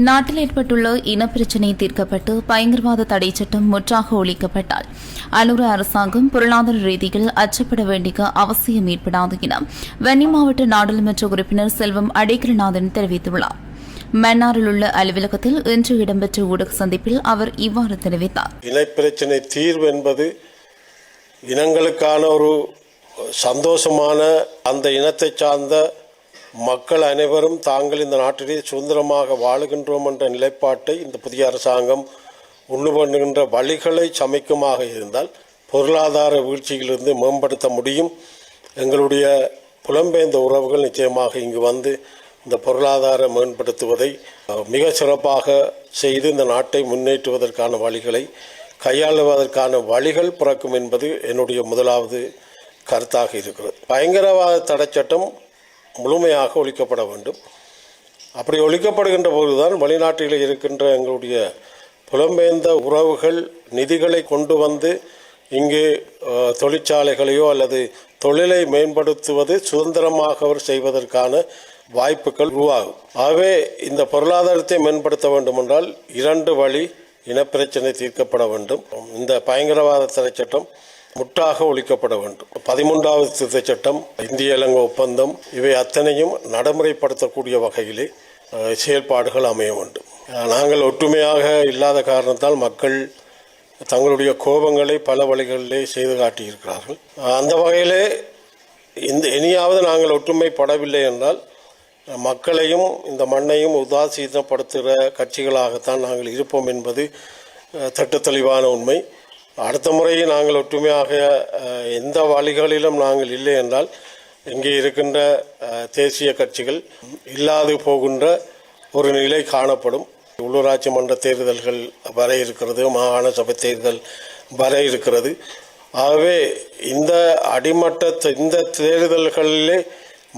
நாட்டில் ஏற்பட்டுள்ள இனப்பிரச்சினை தீர்க்கப்பட்டு பயங்கரவாத தடை சட்டம் முற்றாக ஒழிக்கப்பட்டால் அனுர அரசாங்கம் பொருளாதார ரீதியில் அச்சப்பட வேண்டிய அவசியம் ஏற்படாது என வன்னி மாவட்ட நாடாளுமன்ற உறுப்பினர் செல்வம் அடைக்கலநாதன் தெரிவித்துள்ளார். மன்னாரில் உள்ள அலுவலகத்தில் இன்று இடம்பெற்ற ஊடக சந்திப்பில் அவர் இவ்வாறு தெரிவித்தார். இனப்பிரச்சினை தீர்வு என்பது இனங்களுக்கான ஒரு சந்தோஷமான, அந்த இனத்தை சார்ந்த மக்கள் அனைவரும் தாங்கள் இந்த நாட்டிலே சுதந்திரமாக வாழுகின்றோம் என்ற நிலைப்பாட்டை இந்த புதிய அரசாங்கம் உண்டு பண்ணுகின்ற வழிகளை சமைக்குமாக இருந்தால் பொருளாதார வீழ்ச்சியிலிருந்து மேம்படுத்த முடியும். எங்களுடைய புலம்பெயர்ந்த உறவுகள் நிச்சயமாக இங்கு வந்து இந்த பொருளாதார மேம்படுத்துவதை மிக சிறப்பாக செய்து இந்த நாட்டை முன்னேற்றுவதற்கான வழிகளை கையாளுவதற்கான வழிகள் பிறக்கும் என்பது என்னுடைய முதலாவது கருத்தாக இருக்கிறது. பயங்கரவாத தடை சட்டம் முழுமையாக ஒழிக்கப்பட வேண்டும். அப்படி ஒழிக்கப்படுகின்ற போதுதான் வெளிநாட்டில் இருக்கின்ற எங்களுடைய புலம்பெயர்ந்த உறவுகள் நிதிகளை கொண்டு வந்து இங்கு தொழிற்சாலைகளையோ அல்லது தொழிலை மேம்படுத்துவது சுதந்திரமாக அவர் செய்வதற்கான வாய்ப்புகள் உருவாகும். ஆகவே இந்த பொருளாதாரத்தை மேம்படுத்த வேண்டும் என்றால் இரண்டு வழி இனப்பிரச்சனை தீர்க்கப்பட வேண்டும். இந்த பயங்கரவாத தடை சட்டம் முற்றாக ஒழிக்கப்பட வேண்டும். 13வது திருத்தச் சட்டம், இந்திய இலங்கை ஒப்பந்தம், இவை அத்தனையும் நடைமுறைப்படுத்தக்கூடிய வகையிலே செயல்பாடுகள் அமைய வேண்டும். நாங்கள் ஒற்றுமையாக இல்லாத காரணத்தால் மக்கள் தங்களுடைய கோபங்களை பல வழிகளிலே செய்து காட்டியிருக்கிறார்கள். அந்த வகையிலே இனியாவது நாங்கள் ஒற்றுமைப்படவில்லை என்றால் மக்களையும் இந்த மண்ணையும் உதாசீனப்படுத்துகிற கட்சிகளாகத்தான் நாங்கள் இருப்போம் என்பது திட்டத்தெளிவான உண்மை. அடுத்த முறை நாங்கள் ஒற்றுமையாக எந்த வழிகளிலும் நாங்கள் இல்லை என்றால் இங்கே இருக்கின்ற தேசிய கட்சிகள் இல்லாது போகின்ற ஒரு நிலை காணப்படும். உள்ளூராட்சி மன்ற தேர்தல்கள் வர இருக்கிறது, மாகாண சபை தேர்தல் வர இருக்கிறது. ஆகவே இந்த அடிமட்ட இந்த தேர்தல்களிலே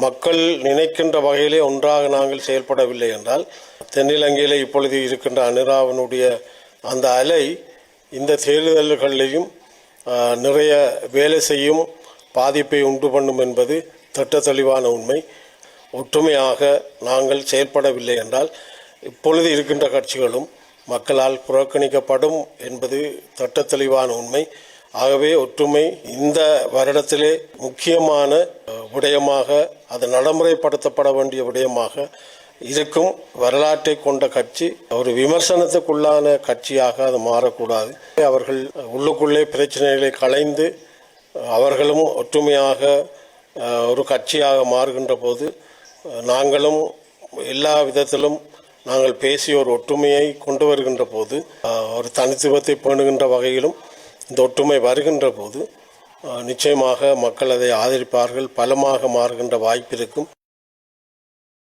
மக்கள் நினைக்கின்ற வகையிலே ஒன்றாக நாங்கள் செயல்படவில்லை என்றால் தென்னிலங்கையிலே இப்பொழுது இருக்கின்ற அனுராவினுடைய அந்த அலை இந்த தேர்தல்களிலையும் நிறைய வேலை செய்யும், பாதிப்பை உண்டு பண்ணும் என்பது திட்டத்தெளிவான உண்மை. ஒற்றுமையாக நாங்கள் செயல்படவில்லை என்றால் இப்பொழுது இருக்கின்ற கட்சிகளும் மக்களால் புறக்கணிக்கப்படும் என்பது திட்டத்தெளிவான உண்மை. ஆகவே ஒற்றுமை இந்த வருடத்திலே முக்கியமான விடயமாக, அது நடைமுறைப்படுத்தப்பட வேண்டிய விடயமாக இருக்கும். வரலாற்றை கொண்ட கட்சி ஒரு விமர்சனத்துக்குள்ளான கட்சியாக அது மாறக்கூடாது. அவர்கள் உள்ளுக்குள்ளே பிரச்சனைகளை களைந்து அவர்களும் ஒற்றுமையாக ஒரு கட்சியாக மாறுகின்ற போது நாங்களும் எல்லா விதத்திலும் நாங்கள் பேசி ஒரு ஒற்றுமையை கொண்டு வருகின்ற போது, ஒரு தனித்துவத்தை பேணுகின்ற வகையிலும் இந்த ஒற்றுமை வருகின்ற போது நிச்சயமாக மக்கள் அதை ஆதரிப்பார்கள், பலமாக மாறுகின்ற வாய்ப்பு இருக்கும்.